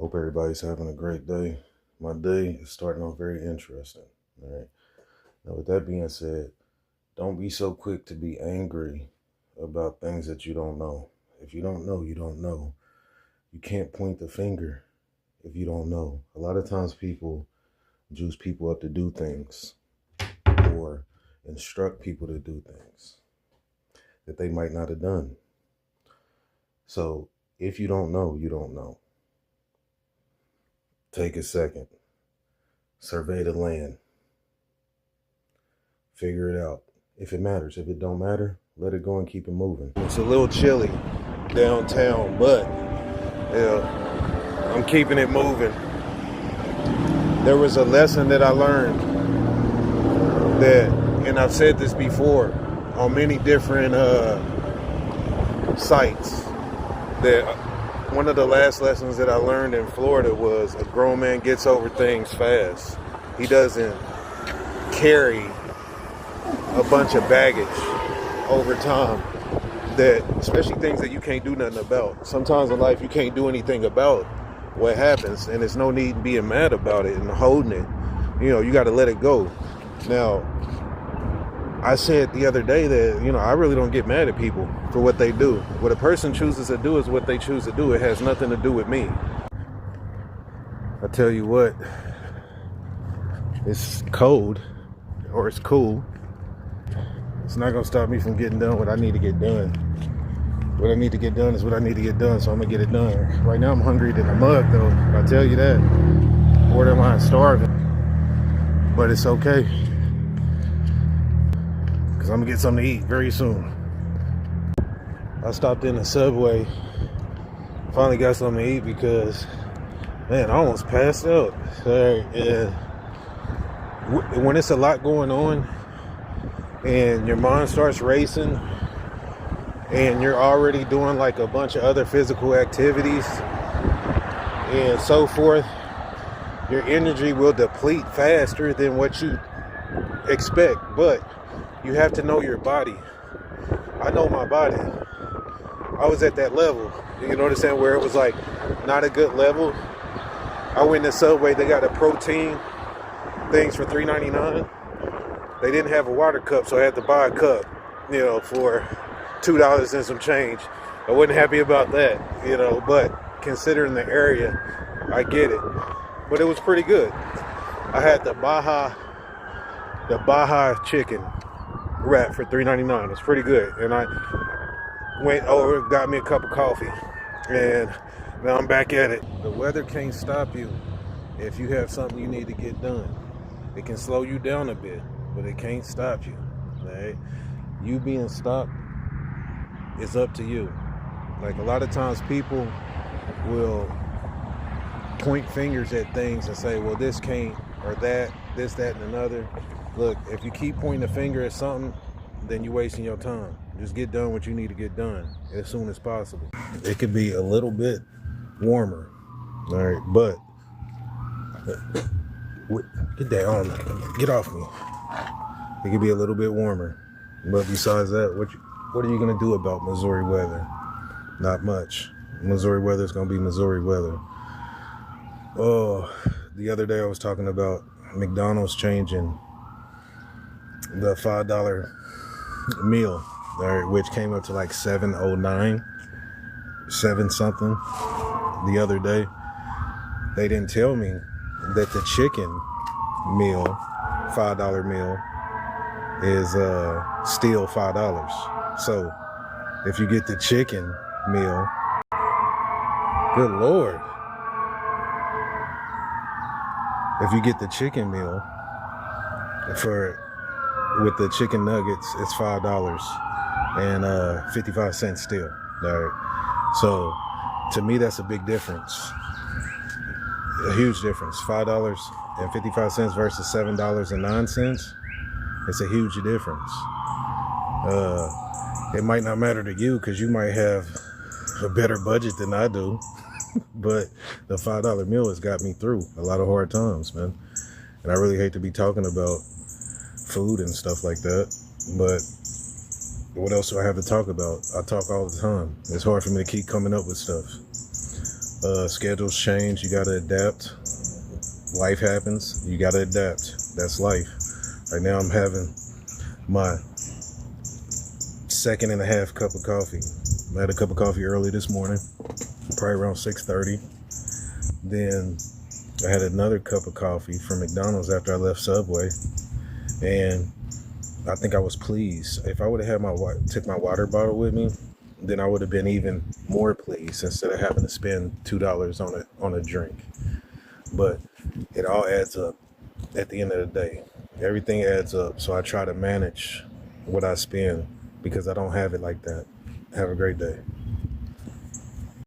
Hope everybody's having a great day. My day is starting off very interesting. All right. Now, with that being said, don't be so quick to be angry about things that you don't know. If you don't know, you don't know. You can't point the finger if you don't know. A lot of times people juice people up to do things or instruct people to do things that they might not have done. So if you don't know, you don't know. Take a second. Survey the land. Figure it out. If it matters. If it don't matter, let it go and keep it moving. It's a little chilly downtown, but I'm keeping it moving. There was a lesson that I learned that, and I've said this before on many different sites, that one of the last lessons that I learned in Florida was a grown man gets over things fast. He doesn't carry a bunch of baggage over time, that especially things that you can't do nothing about. Sometimes in life you can't do anything about what happens, and there's no need in being mad about it and holding it. You got to let it go. Now, I said the other day that, I really don't get mad at people for what they do. What a person chooses to do is what they choose to do. It has nothing to do with me. I tell you what, it's cold, or it's cool. It's not going to stop me from getting done what I need to get done. What I need to get done is what I need to get done, so I'm going to get it done. Right now I'm hungry than a mug, though. I tell you that. Borderline starving. But it's okay, because I'm going to get something to eat very soon. I stopped in the Subway. Finally got something to eat because, man, I almost passed out. When it's a lot going on and your mind starts racing and you're already doing like a bunch of other physical activities and so forth, your energy will deplete faster than what you expect. But you have to know your body. I know my body. I was at that level, you know what I'm saying, where it was like not a good level. I went to Subway, they got a protein things for $3.99. They didn't have a water cup, so I had to buy a cup, for $2 and some change. I wasn't happy about that, but considering the area, I get it. But it was pretty good. I had the Baja chicken wrap for $3.99. It's pretty good. And I went over, got me a cup of coffee, and now I'm back at it. The weather can't stop you if you have something you need to get done. It can slow you down a bit, but it can't stop you. Right? You being stopped is up to you. Like, a lot of times people will point fingers at things and say, well, this can't, or that, this, that, and another. Look, if you keep pointing the finger at something, then you're wasting your time. Just get done what you need to get done as soon as possible. It could be a little bit warmer, all right, but get that on me. Get off me. It could be a little bit warmer, but besides that, what are you gonna do about Missouri weather? Not much. Missouri weather is gonna be Missouri weather. Oh, the other day I was talking about McDonald's changing the $5 meal, which came up to like $7.09, 7 something the other day. They didn't tell me that the chicken meal, $5 meal, is still $5. So if you get the chicken meal, good Lord. If you get the chicken meal with the chicken nuggets, it's $5 and 55 cents still. All right. So to me, that's a big difference. A huge difference. $5.55 versus $7.09. It's a huge difference. It might not matter to you because you might have a better budget than I do. But the $5 meal has got me through a lot of hard times, man. And I really hate to be talking about food and stuff like that, but what else do I have to talk about? I talk all the time. It's hard for me to keep coming up with stuff. Schedules change. You got to adapt. Life happens. You got to adapt. That's life. Right now I'm having my second and a half cup of coffee. I had a cup of coffee early this morning, probably around 6:30. Then I had another cup of coffee from McDonald's after I left Subway, and I think I was pleased. If I would have had took my water bottle with me, then I would have been even more pleased instead of having to spend $2 on a drink. But it all adds up at the end of the day. Everything adds up. So I try to manage what I spend because I don't have it like that. Have a great day.